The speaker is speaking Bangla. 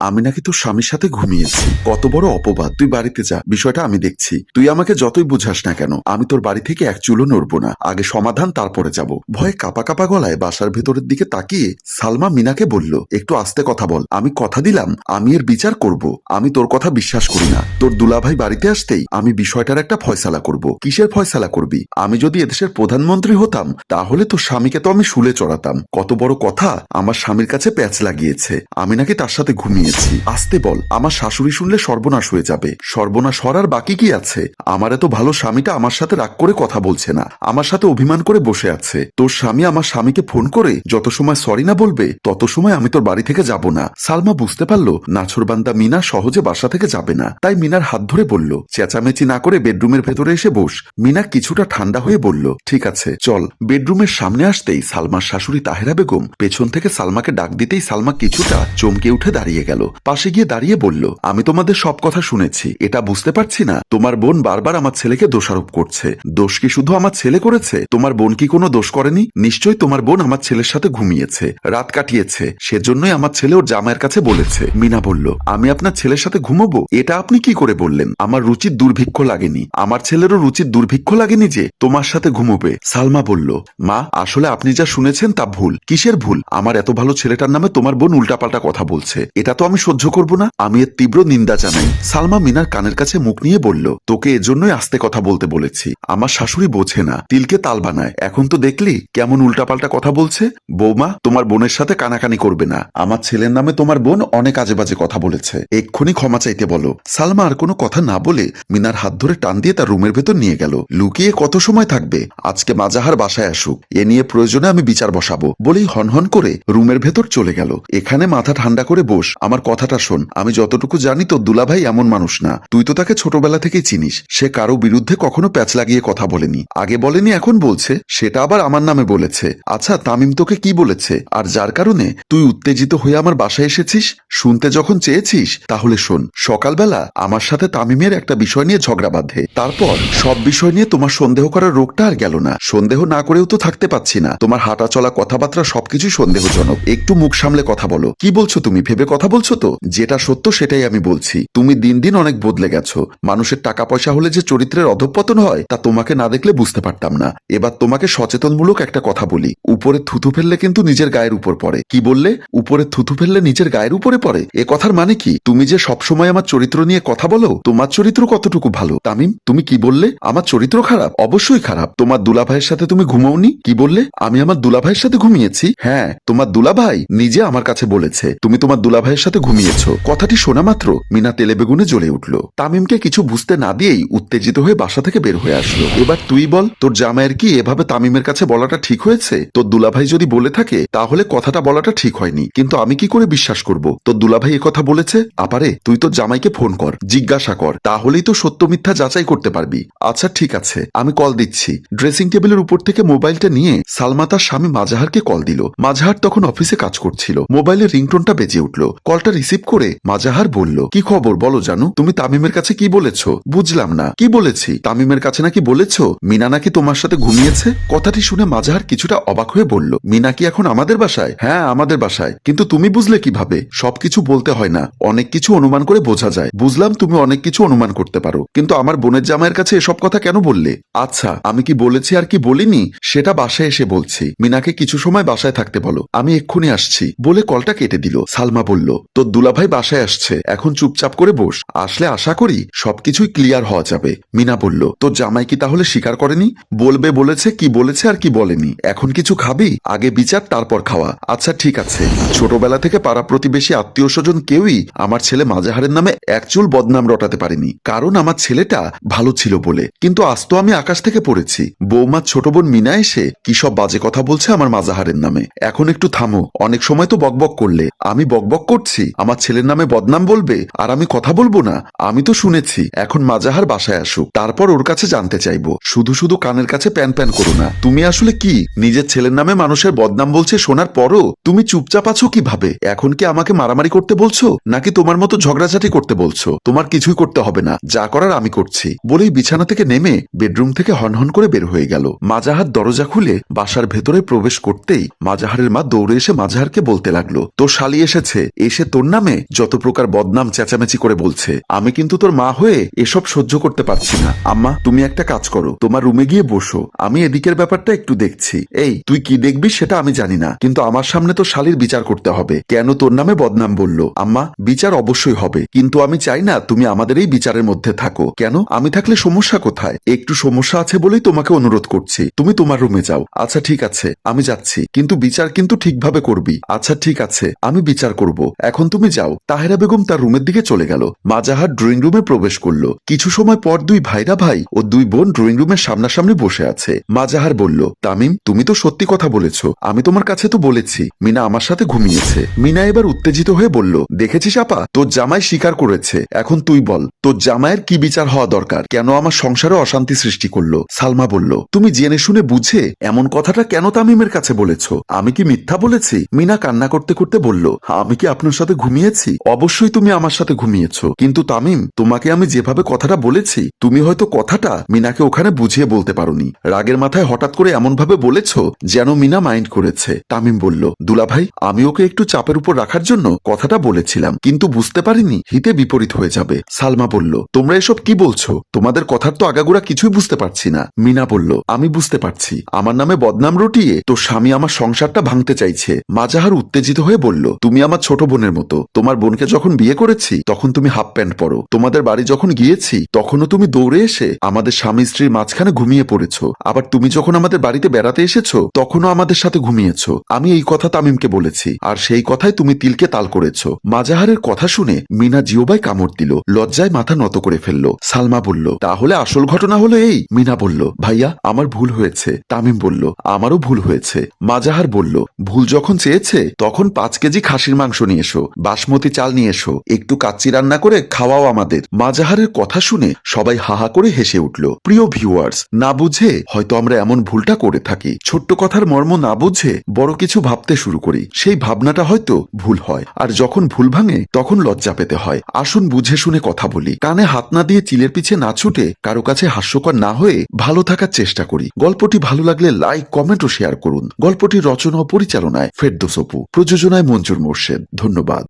আমি নাকি তোর স্বামীর সাথে ঘুমিয়েছি। কত বড় অপবাদ! তুই বাড়িতে যা, বিষয়টা আমি দেখছি। তুই আমাকে যতই বুঝাস না কেন, আমি তোর বাড়ি থেকে এক চুলও নড়বো না। আগে সমাধান, তারপরে যাব। ভয়ে কাপা কাপা গলায় বাসার ভেতরের দিকে তাকিয়ে সালমা মিনাকে বলল, একটু আস্তে কথা বল। আমি কথা দিলাম আমি এর বিচার করব। আমি তোর কথা বিশ্বাস করি না। তোর দুলাভাই বাড়িতে আসতেই আমি বিষয়টার একটা ফয়সালা করব। কিসের ফয়সালা করবি? আমি যদি এদেশের প্রধানমন্ত্রী হতাম তাহলে তোর স্বামীকে তো আমি শুলে চড়াতাম। কত বড় কথা! আমার স্বামীর কাছে প্যাচ লাগিয়েছে, আমি নাকি তার সাথে ঘুমিয়েছি। আসতে বল, আমার শাশুড়ি শুনলে সর্বনাশ হয়ে যাবে। সর্বনাশ হওয়ার বাকি কি আছে? আমার এত ভালো স্বামীটা আমার সাথে রাগ করে কথা বলছে না, আমার সাথে অভিমান করে বসে আছে। তোর স্বামী আমার স্বামীকে ফোন করে যত সময় সরি না বলবে তত সময় আমি তোর বাড়ি থেকে যাব না। সালমা বুঝতে পারলো নাছোড়বান্দা মিনা সহজে বাসা থেকে যাবে না, তাই মিনার হাত ধরে বলল, চেঁচামেচি না করে বেডরুমের ভেতরে এসে বস। মিনা কিছুটা ঠান্ডা হয়ে বলল, ঠিক আছে চল। বেডরুমের সামনে আসতেই সালমার শাশুড়ি তাহেরা বেগম পেছন থেকে সালমাকে ডাক দিতেই সালমা কিছুটা চমকে উঠে দাঁড়িয়ে গেল। পাশে গিয়ে দাঁড়িয়ে বলল, আমি তোমাদের সব কথা শুনেছি, এটা বুঝতে পারছি না তোমার বোন বারবার আমার ছেলেকে দোষারোপ করছে। দোষ কি শুধু আমার ছেলে করেছে? তোমার বোন কি কোনো দোষ করেনি? নিশ্চয়ই তোমার বোন আমার ছেলের সাথে ঘুমিয়েছে, রাত কাটিয়েছে, সেজন্যই আমার ছেলে ওর জামাইয়ের কাছে বলেছে। মিনা বলল, আমি আপনার ছেলের সাথে ঘুমোবো? এটা আপনি কি করে বললেন? আমার রুচির দুর্ভিক্ষ লাগেনি, আমার ছেলেরও রুচির দুর্ভিক্ষ লাগেনি যে তোমার সাথে ঘুমোবে। সালমা বলল, মা আসলে আপনি যা শুনেছেন তা ভুল। কিসের ভুল? আমার এত ভালো ছেলেটার নামে তোমার বোন উল্টাপাল্টা কথা বলছে, এটা তো আমি সহ্য করব না। আমি এর তীব্র নিন্দা জানাই। সালমা মিনার কানের কাছে মুখ নিয়ে বলল, তোকে এজন্যই আস্তে কথা বলতে বলেছি। আমার শাশুড়ি বোঝে না, তিলকে তাল বানায়। এখন তো দেখলি কেমন উল্টাপাল্টা কথা বলছে। বৌমা, তোমার বোনের সাথে কানাকানি করবে না। আমার ছেলের নামে তোমার বোন অনেক আজে বাজে কথা বলেছে, এক্ষুনি ক্ষমা চাইতে বলো। সালমা আর কোনো কথা না বলে মিনার হাত ধরে টান দিয়ে তার রুমের ভেতর নিয়ে গেল। লুকিয়ে কত সময় থাকবে? আজকে মাজাহার বাসায় আসুক, এ নিয়ে প্রয়োজনে আমি বিচার বসাবো বলেই হনহন করে রুমের ভেতর চলে গেল। এখানে মাথা ঠান্ডা করে বস, আমার কথাটা শোন। আমি যতটুকু জানি তোর দুলাভাই এমন মানুষ না, তুই তো তাকে ছোটবেলা থেকেই চিনিস। সে কারো বিরুদ্ধে কখনো প্যাচ লাগিয়ে কথা বলেনি, আগে বলেনি এখন বলছে, সেটা আবার আমার নামে বলেছে। আচ্ছা তামিম তোকে কি বলেছে আর যার কারণে তুই উত্তেজিত হয়ে আমার বাসায় এসেছিস? শুনতে যখন চেয়েছিস তাহলে শোন। সকালবেলা আমার সাথে তামিমের একটা বিষয় নিয়ে ঝগড়া বাঁধে, তারপর সব বিষয় নিয়ে তোমার সন্দেহ করার রোগটা আর গেল না। সন্দেহ না করেও তো থাকতে পাচ্ছি না, তোমার হাঁটা চলা কথাবার্তা সবকিছুই সন্দেহজনক। একটু মুখ সামলে কথা বলো। কি বলছো তুমি? ভেবে কথা বলছো তো? যেটা সত্য সেটাই আমি বলছি। তুমি দিন দিন অনেক বদলে গেছো। মানুষের টাকা পয়সা হলে যে চরিত্রের অধঃপতন হয় তা তোমাকে না দেখলে বুঝতে পারতাম না। এবার তোমাকে সচেতনমূলক একটা কথা বলি, উপরে থুথু ফেললে কিন্তু নিজের গায়ের উপর পড়ে। কি বললে? উপরে থুথু ফেললে নিজের গায়ের উপরে পড়ে? এ কথার মানে কি? তুমি যে সবসময় আমার চরিত্র নিয়ে কথা বলো, তোমার চরিত্র কতটুকু ভালো? তামিম, তুমি কি বললে? আমার চরিত্র খারাপ? অবশ্যই খারাপ। তোমার দুলাভাইয়ের সাথে তুমি ঘুমাওনি? কি বললে? আমি আমার দুলাভাইয়ের সাথে ঘুমিয়েছি? হ্যাঁ, তোমার দুলাভাই নিজে আমার কাছে বলেছে তুমি তোমার দুলাভাইয়ের সাথে ঘুমিয়েছ। কথাটি শোনা মাত্র মিনা তেলে বেগুনে জ্বলে উঠল। তামিমকে কিছু বুঝতে না দিয়েই উত্তেজিত হয়ে বাসা থেকে বের হয়ে আসলো। এবার তুই বল, তোর জামাইয়ের কি এভাবে তামিমের কাছে বলাটা ঠিক হয়েছে? তোর দুলাভাই যদি বলে থাকে তাহলে কথাটা বলাটা ঠিক হয়নি, কিন্তু আমি কি করে বিশ্বাস করব তোর দুলাভাই কথা বলেছে? আপারে তুই তোর জামাইকে ফোন কর, জিজ্ঞাসা কর, তাহলেই তো সত্য মিথ্যা যাচাই করতে পারবি। আচ্ছা ঠিক আছে, আমি কল দিচ্ছি। ড্রেসিং টেবিলের উপর থেকে মোবাইলটা নিয়ে সালমা তার স্বামী মাজাহারকে কল দিল। মাজাহার তখন অফিসে কাজ করছিল। মোবাইলের রিংটোনটা বেজে উঠল। কলটা রিসিভ করে মাজাহার বলল, কি খবর বলো জানু? তুমি তামিমের কাছে কি বলেছ? বুঝলাম না, কি বলেছি? তামিমের কাছে নাকি বলেছ মিনা নাকি তোমার সাথে ঘুমিয়েছে? কথাটি শুনে মাজাহার কিছুটা অবাক হয়ে বলল, মিনা কি এখন আমাদের বাসায়? হ্যাঁ আমাদের বাসায়। কিন্তু তুমি বুঝলে কিভাবে? সবকিছু বলতে হয় না, অনেক কিছু অনুমান করে বোঝা যায়। বুঝলাম তুমি অনেক কিছু অনুমান করতে পারো, কিন্তু আমার বোনের জামাইয়ের কাছে এসব কথা কেন বললে? আচ্ছা আমি কি বলেছি আর কি বলিনি সেটা বাসায় এসে বলছি। মিনাকে কিছু সময় বাসায় থাকতে বলো, আমি এক্ষুনি আসছি বলে কলটা কেটে দিল। সালমা বলল, তোর দুলাভাই বাসায় আসছে, এখন চুপচাপ করে বস, আসলে আশা করি সবকিছুই ক্লিয়ার হওয়া যাবে। মিনা বলল, তোর জামাই কি তাহলে স্বীকার করেনি? বলবে বলেছে, কি বলেছে আর কি বলেনি। এখন কিছু খাবি? আগে বিচার তারপর খাওয়া। আচ্ছা ঠিক আছে। ছোটবেলা থেকে পাড়া প্রতিবেশী আত্মীয় স্বজন কেউই আমার ছেলে মাজাহারের নামে এক চুল বদনাম রটাতে পারেনি, কারণ আমার ছেলেটা ভালো ছিল বলে। কিন্তু আজ তো আমি আকাশ থেকে পড়েছি। বৌমার ছোট বোন মিনা এসে কি সব বাজে কথা বলছে আমার মাজাহারের নামে। এখন একটু থামো, অনেক সময় তো বকবক করলে। আমি বকবক করছি? আমার ছেলের নামে বদনাম বলবে আর আমি কথা বলবো না? আমি তো শুনেছি। এখন মাজাহার বাসায় আসুক, তারপর ওর কাছে জানতে চাইবো। শুধু শুধু কানের কাছে প্যান প্যান করো না। তুমি আসলে কি নিজের ছেলের নামে মানুষের বদনাম বলছে শোনার পরও তুমি চুপচাপ আছো কিভাবে? এখন কি আমাকে মারামারি করতে বলছো নাকি তোমার মতো ঝগড়াঝাটি করতে বলছো? তোমার কিছুই করতে হবে না, যা করার আমি করছি বলেই বিছানা থেকে নেমে বেডরুম থেকে হনহন করে বের হয়ে গেল। মাজাহার দরজা খুলে বাসার ভেতরে প্রবেশ করতেই মাজাহারের মা দৌড়ে এসে মাজাহারকে বলতে লাগলো, তোর শালি এসেছে, এসে তোর নামে যত প্রকার বদনাম চেঁচামেচি করে বলছে। আমি কিন্তু তোর মা হয়ে এসব সহ্য করতে পারছি না। আম্মা, তুমি একটা কাজ করো, তোমার রুমে গিয়ে বসো, আমি এদিকের ব্যাপারটা একটু দেখছি। এই, তুই কি দেখবি সেটা আমি জানি না, কিন্তু আমার সামনে তো শালির বিচার করতে হবে। কেন তোর নামে বদনাম বললো? আম্মা, বিচার অবশ্যই হবে, কিন্তু আমি চাই না তুমি আমাদের এই বিচারের মধ্যে থাকো। কেন? আমি থাকলে সমস্যা কোথায়? একটু সমস্যা আছে বলেই তোমাকে অনুরোধ করছি, তুমি তোমার রুমে যাও। আচ্ছা ঠিক আছে, আমি যাচ্ছি, কিন্তু বিচার কিন্তু ঠিকভাবে করবি। আচ্ছা ঠিক আছে, আমি বিচার করব, এখন তুমি যাও। তাহেরা বেগম তার রুমের দিকে চলে গেল। মাজাহার ড্রয়িং রুমে প্রবেশ করলো। কিছু সময় পর দুই ভাইরা ভাই ও দুই বোন ড্রয়িং রুমের সামনাসামনি বসে আছে। মাজাহার বলল, তামিম, তুমি তো সত্যি কথা বলেছো, আমি তোমার কাছে তো বলেছি মিনা আমার সাথে ঘুমিয়েছে। মিনা এবার উত্তেজিত হয়ে বলল, দেখেছিস আপা, তোর জামাই স্বীকার করেছে, এখন তুই বল তোর জামাইয়ের কি বিচার হওয়া দরকার? কেন আমার সংসারে অশান্তি সৃষ্টি করলো? সালমা বলল, তুমি জেনে শুনে বুঝে এমন কথাটা কেন তামিমের কাছে বলেছো? আমি কি মিথ্যা বলেছি? মিনা কান্না করতে করতে বলল, আমি কি আপনার সাথে ঘুমিয়েছি? অবশ্যই তুমি আমার সাথে ঘুমিয়েছো, কিন্তু তামিম, তোমাকে আমি যেভাবে কথাটা বলেছি, তুমি হয়তো কথাটা মিনাকে ওখানে বুঝিয়ে বলতে পারোনি। রাগের মাথায় হঠাৎ করে এমন ভাবে বলেছো যেন মিনা মাইন্ড করেছে। তামিম বলল, দুলাভাই, আমি ওকে একটু চাপের উপর রাখার জন্য কথাটা বলেছিলাম, কিন্তু বুঝতে পারিনি হিতে বিপরীত হয়ে যাবে। সালমা বলল, তোমরা এসব কি বলছো? তোমাদের কথার তো আগাগোড়া কিছুই বুঝতে পারছি না। মিনা বলল, আমি বুঝতে পারছি, আমার নামে বদনাম রটিয়ে তোর স্বামী আমার সংসারটা ভাঙতে চাইছে। মাজাহার উত্তেজিত হয়ে বলল, তুমি আমার ছোট বোনের মতো, তোমার বোনকে যখন বিয়ে করেছি তখন তুমি হাফ প্যান্ট পরো, তোমাদের বাড়ি যখন গিয়েছি তখনও তুমি দৌড়ে এসে আমাদের স্বামী স্ত্রীর মাঝখানে ঘুমিয়ে পড়েছো, আবার তুমি যখন আমাদের বাড়িতে বেড়াতে এসেছো তখনও আমাদের সাথে ঘুমিয়েছো। আমি এই কথা তামিমকে বলেছি, আর সেই কথাই তুমি তিলকে তাল করেছো। মাজাহারের কথা শুনে মিনা জিওবাই কামড় দিল, লজ্জায় মাথা নত করে ফেলল। সালমা বলল, তাহলে আসল ঘটনা হলো এই? মিনা বলল, ভাইয়া, আমার ভুল হয়েছে। তামিম বলল, আমারও ভুল হয়েছে। মাজাহার বলল, ভুল যখন চেয়েছে তখন 5 কেজি খাসির মাংস নিয়ে এসো, বাসমতি চাল নিয়ে এসো, একটু কাচ্চি রান্না করে খাওয়াও আমাদের। মাজাহারের কথা শুনে সবাই হাহা করে হেসে উঠল। প্রিয় ভিউয়ার্স, না বুঝে হয়তো আমরা এমন ভুলটা করে থাকি, ছোট্ট কথার মর্ম না বুঝে বড় কিছু ভাবতে শুরু করি, সেই ভাবনাটা হয়তো ভুল হয়, আর যখন ভুল ভাঙে তখন লজ্জা পেতে হয়। আসুন বুঝে শুনে কথা বলি, কানে হাত না দিয়ে চিলের পিছে না ছুটে কারো কাছে হাস্যকর না হয়ে ভালো থাকার চেষ্টা করি। গল্পটি ভালো লাগলে লাইক, কমেন্ট ও শেয়ার করুন। গল্পটির রচনা ও পরিচালনায় ফেরদৌস অপু, প্রযোজনায় মঞ্জুর মোর্শেদ। ধন্যবাদ।